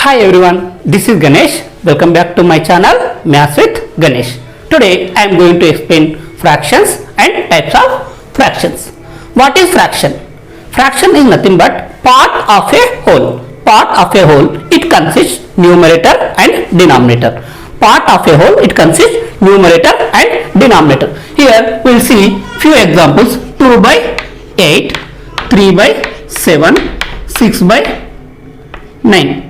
Hi everyone, this is Ganesh. Welcome back to my channel Maths with Ganesh. Today I am going to explain fractions and types of fractions. What is fraction? Fraction is nothing but part of a whole. Part of a whole, it consists numerator and denominator. Part of a whole, it consists numerator and denominator. Here we will see few examples: 2 by 8, 3 by 7, 6 by 9.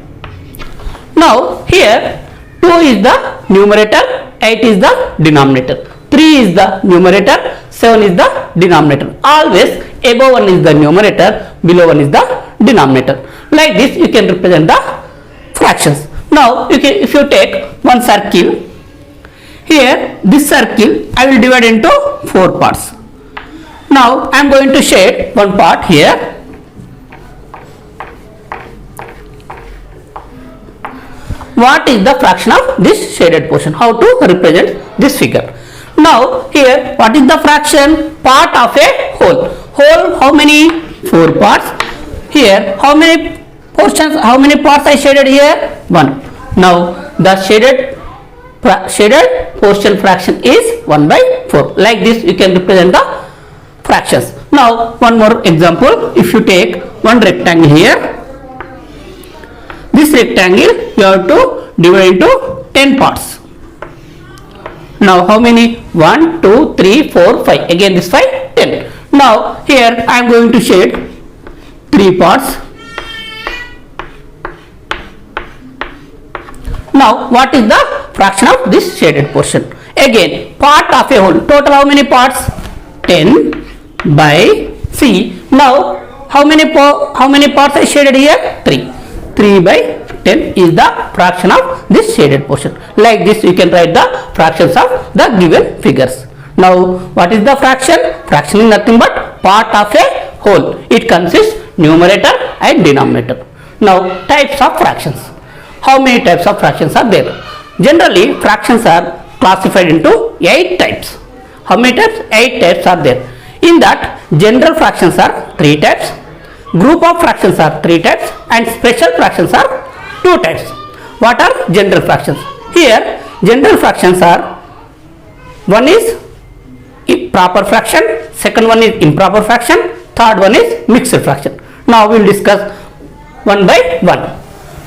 Now here 2 is the numerator, 8 is the denominator, 3 is the numerator, 7 is the denominator. Always above one is the numerator, below one is the denominator. Like this you can represent the fractions. Now if you take one circle, here this circle I will divide into 4 parts. Now I am going to shade one part here. What is the fraction of this shaded portion? How to represent this figure? Now here what is the fraction? Part of a whole. Whole how many? 4 parts. Here how many portions? How many parts I shaded here? 1. Now the shaded portion fraction is 1 by 4. Like this you can represent the fractions. Now one more example. If you take one rectangle here, this rectangle you have to divide into 10 parts. Now how many? 1, 2, 3, 4, 5. Again this 5, 10. Now here I am going to shade 3 parts. Now what is the fraction of this shaded portion? Again part of a whole. Total how many parts? 10 by C. Now how many parts I shaded here? 3. 3 by 10 is the fraction of this shaded portion. Like this you can write the fractions of the given figures. Now what is the fraction? Fraction is nothing but part of a whole. It consists numerator and denominator. Now types of fractions. How many types of fractions are there? Generally fractions are classified into 8 types. How many types? 8 types are there. In that general fractions are 3 types. Group of fractions are 3 types and special fractions are 2 types. What are general fractions? Here general fractions are: one is proper fraction, second one is improper fraction, third one is mixed fraction. Now we will discuss one by one.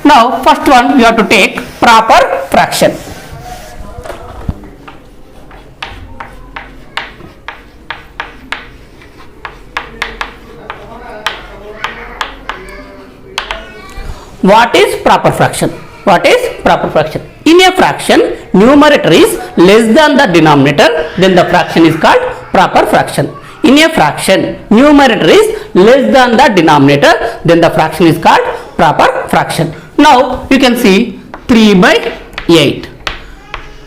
Now first one you have to take proper fraction. What is proper fraction? What is proper fraction? In a fraction, numerator is less than the denominator, then the fraction is called proper fraction. In a fraction, numerator is less than the denominator, then the fraction is called proper fraction. Now you can see 3 by 8,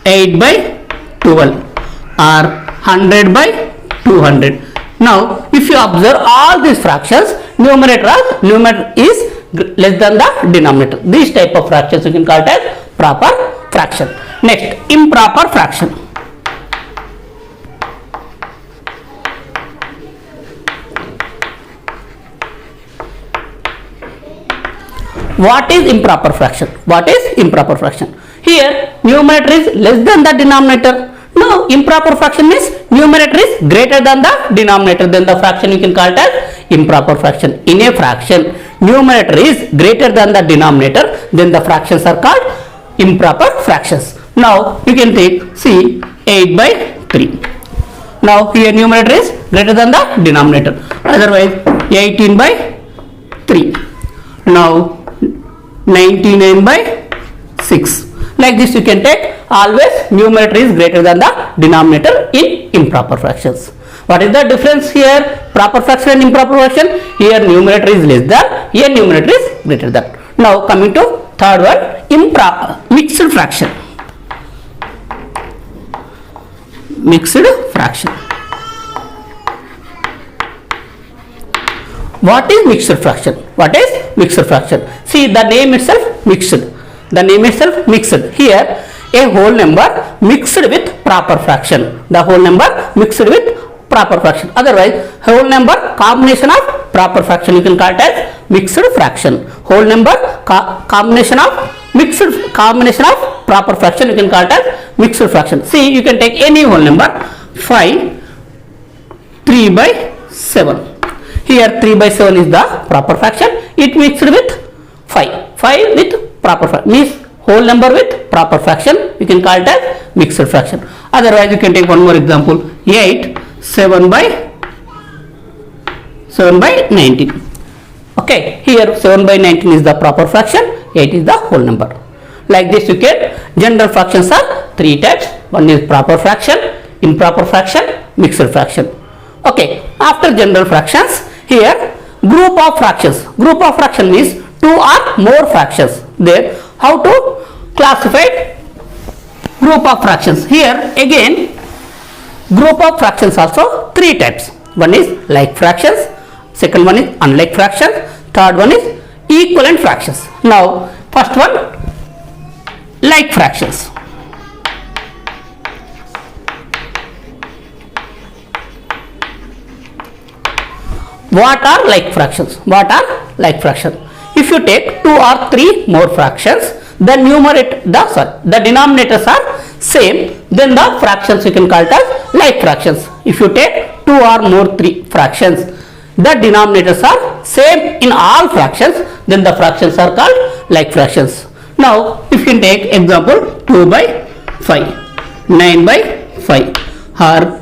8 by 12 or 100 by 200. Now if you observe all these fractions, numerator is less than the denominator. These type of fractions you can call it as proper fraction. Next, improper fraction. What is improper fraction? What is improper fraction? Here numerator is less than the denominator. Now improper fraction means numerator is greater than the denominator, then the fraction you can call it as improper fraction. In a fraction, numerator is greater than the denominator, then the fractions are called improper fractions. Now you can take C 8 by 3. Now here numerator is greater than the denominator, otherwise 18 by 3. Now 99 by 6. Like this you can take. Always numerator is greater than the denominator in improper fractions. What is the difference here? Proper fraction and improper fraction. Here numerator is less than, here numerator is greater than. Now coming to third one, mixed fraction. Mixed fraction. What is mixed fraction? What is mixed fraction? See the name itself mixed. The name itself mixed. Here a whole number mixed with proper fraction. The whole number mixed with proper fraction. Otherwise whole number combination of proper fraction you can call it as mixed fraction. Whole number combination of mixed combination of proper fraction, you can call it as mixed fraction. See, you can take any whole number, 5 3 by 7. Here 3 by 7 is the proper fraction. It mixed with 5 with proper fraction, means whole number with proper fraction, you can call it as mixed fraction. Otherwise you can take one more example, 8 7 by 19. Okay, here 7 by 19 is the proper fraction, 8 is the whole number. Like this you can, general fractions are 3 types. One is proper fraction, improper fraction, mixed fraction. Okay, after general fractions, here group of fractions. Group of fraction means 2 or more fractions. There, how to classify group of fractions? Here again, group of fractions also 3 types. One is like fractions, second one is unlike fractions, third one is equivalent fractions. Now first one, like fractions. What are like fractions? What are like fractions? If you take 2 or 3 more fractions, the denominators are same, then the fractions you can call it as like fractions. If you take 2 or more 3 fractions, the denominators are same in all fractions, then the fractions are called like fractions. Now if you take example, 2 by 5, 9 by 5, or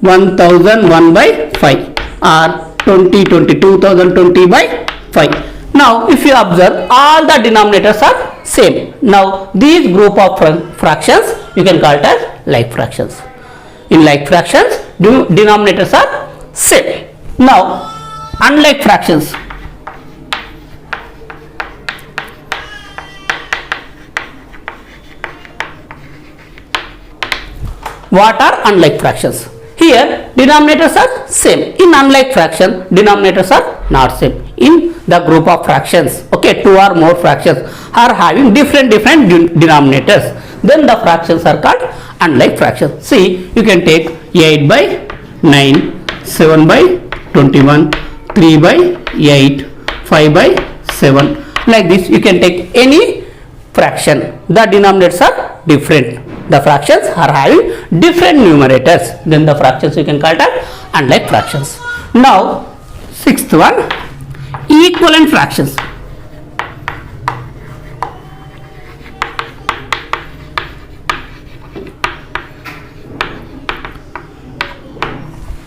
1001 by 5, or 2020 by 5. Now if you observe, all the denominators are same. Now these group of fractions you can call it as like fractions. In like fractions, denominators are same. Now unlike fractions. What are unlike fractions? Here denominators are same. In unlike fraction, denominators are not same. In the group of fractions, okay, 2 or more fractions are having different denominators, then the fractions are called unlike fractions. See, you can take 8 by 9, 7 by 21, 3 by 8, 5 by 7. Like this you can take any fraction, the denominators are different, the fractions are having different numerators, then the fractions you can call it as unlike fractions. Now sixth one, equivalent fractions.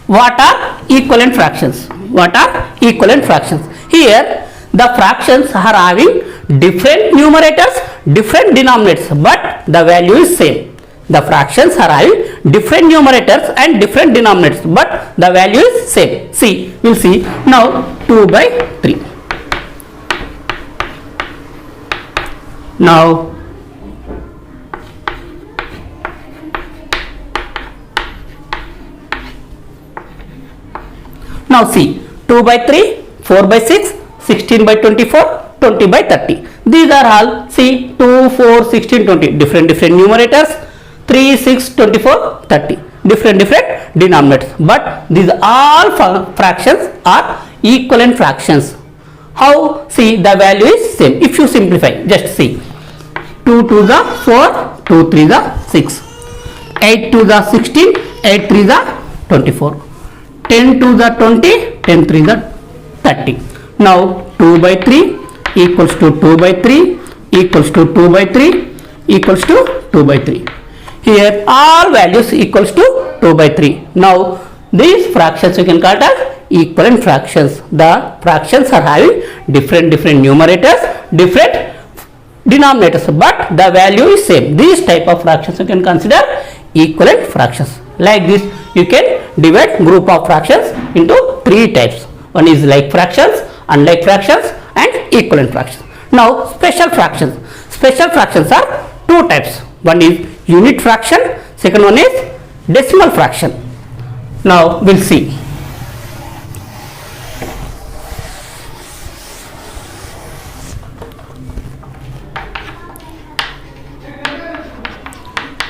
What are equivalent fractions? What are equivalent fractions? Here the fractions are having different numerators, different denominators, but the value is same. The fractions are having different numerators and different denominators, but the value is same. See, we'll see now 2 by 3. Now see, 2 by 3, 4 by 6, 16 by 24, 20 by 30. These are all, see, 2, 4, 16, 20, different numerators, 3, 6, 24, 30, different denominators, but these all fractions are equivalent fractions. How? See, the value is same. If you simplify, just see, 2 to the 4, 2 3 the 6, 8 to the 16, 8 3 the 24, 10 to the 20, 10 3 the 30. Now 2 by 3 equals to 2 by 3 equals to 2 by 3 equals to 2 by 3. Here all values equals to 2 by 3. Now these fractions you can call it as equivalent fractions. The fractions are having different numerators, different denominators, but the value is same. These type of fractions you can consider equivalent fractions. Like this you can divide group of fractions into 3 types. One is like fractions, unlike fractions, and equivalent fractions. Now special fractions. Special fractions are 2 types. One is unit fraction, second one is decimal fraction. Now we'll see.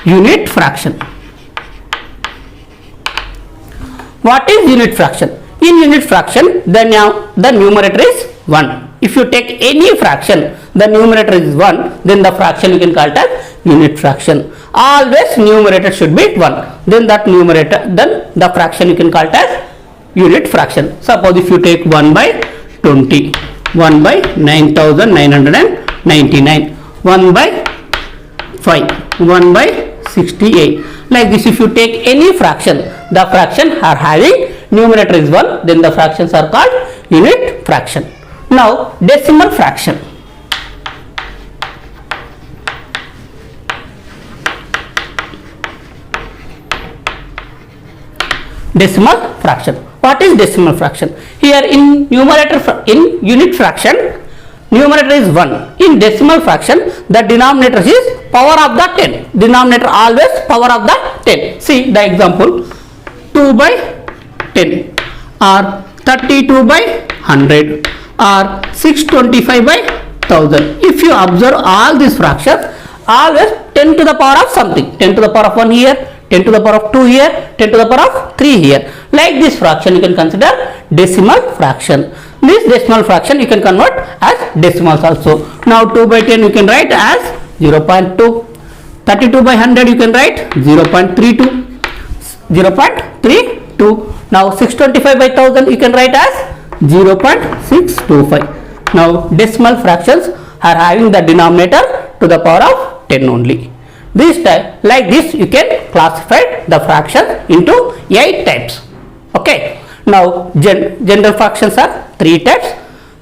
Unit fraction. What is unit fraction? In unit fraction, the numerator is 1. if you take any fraction, the numerator is 1, then the fraction you can call it as unit fraction. Always numerator should be 1, then then the fraction you can call it as unit fraction. Suppose if you take 1 by 20, 1 by 9999, 1 by 5, 1 by 68. Like this, if you take any fraction, the fraction are having numerator is 1, then the fractions are called unit fraction. Now decimal fraction. Decimal fraction. What is decimal fraction? Here in numerator, in unit fraction, numerator is 1. In decimal fraction, the denominator is power of the 10. Denominator always power of the 10. See the example, 2 by 10 or 32 by 100 or 625 by 1000. If you observe all these fractions, always 10 to the power of something. 10 to the power of 1 here, 10 to the power of 2 here, 10 to the power of 3 here. Like this fraction you can consider decimal fraction. This decimal fraction you can convert as decimals also. Now 2 by 10 you can write as 0.2. 32 by 100 you can write 0.32. 0.32. Now 625 by 1000 you can write as 0.625. Now decimal fractions are having the denominator to the power of 10 only. This type, like this you can classify the fractions into 8 types. Okay. Now general fractions are 3 types: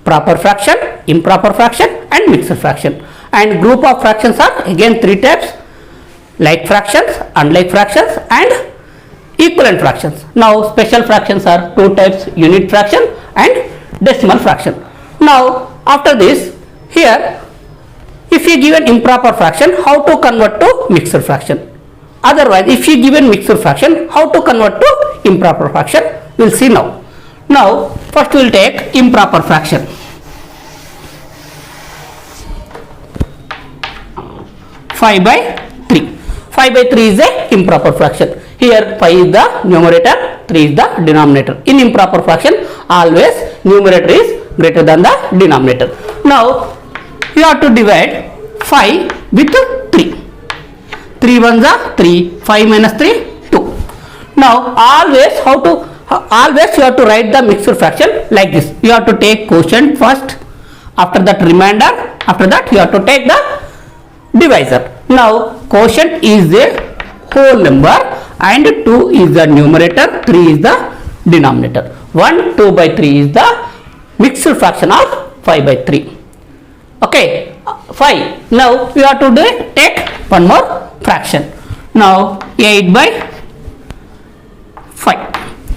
proper fraction, improper fraction and mixed fraction. And group of fractions are again 3 types: like fractions, unlike fractions and equivalent fractions. Now special fractions are 2 types: unit fraction and decimal fraction. Now after this, here if you given improper fraction, how to convert to mixed fraction? Otherwise, if you given mixed fraction, how to convert to improper fraction? We'll see now. Now first we'll take improper fraction. Five by 3. 5 by 3 is a improper fraction. Here 5 is the numerator, 3 is the denominator. In improper fraction, always numerator is greater than the denominator. Now you have to divide 5 with 3. 3 ones are 3, 5 minus 3, 2. Now always you have to write the mixed fraction like this. You have to take quotient first, after that remainder, after that you have to take the divisor. Now quotient is a whole number and 2 is the numerator, 3 is the denominator. 1, 2 by 3 is the mixed fraction of 5 by 3. Okay, 5. Now you have to take one more fraction. Now 8 by 5.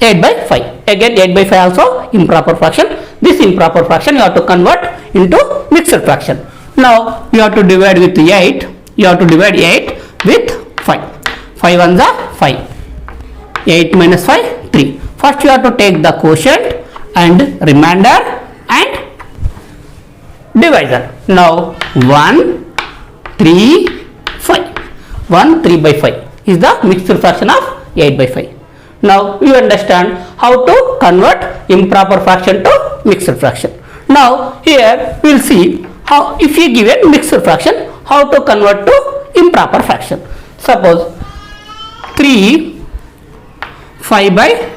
8 by 5. Again 8 by 5 also improper fraction. This improper fraction you have to convert into mixed fraction. Now you have to divide with 8. You have to divide 8 with 5. 5 ones are 5. 8 minus 5, 3. First you have to take the quotient and remainder and divisor. Now 1, 3, 5. 1, 3 by 5 is the mixed fraction of 8 by 5. Now you understand how to convert improper fraction to mixed fraction. Now here we will see how, if you given mixed fraction, how to convert to improper fraction. Suppose 3 5 by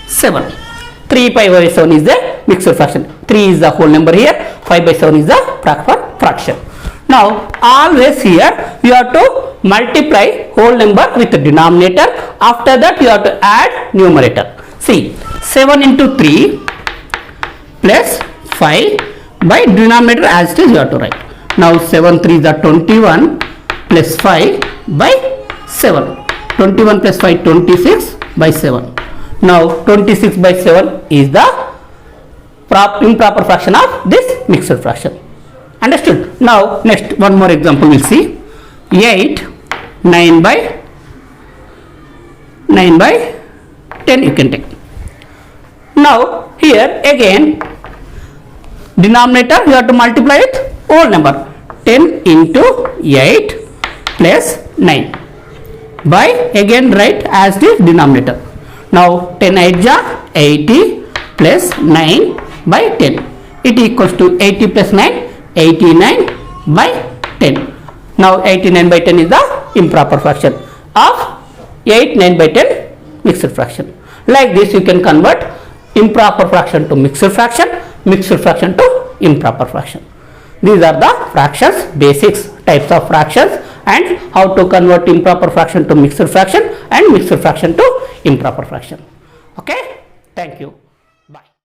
7. 3 pi by 7 is the mixed fraction. 3 is the whole number here, 5 by 7 is the proper fraction. Now always here you have to multiply whole number with the denominator. After that you have to add numerator. See, 7 into 3 plus 5 by denominator as it is you have to write. Now 7 3 is the 21 plus 5 by 7. 21 plus 5 26 by 7. Now 26 by 7 is the improper fraction of this mixed fraction. Understood? Now next one more example we'll see. 8 9 by 10 you can take. Now here again denominator you have to multiply with whole number. 10 into 8 plus 9 by again write as the denominator. Now 10 8 ja 80 plus 9 by 10. it equals to 80 plus 9, 89 by 10. Now 89 by 10 is the improper fraction of 8 9 by 10 mixed fraction. Like this you can convert improper fraction to mixed fraction to improper fraction. These are the fractions basics, types of fractions, and how to convert improper fraction to mixed fraction and mixed fraction to improper fraction. Okay, thank you.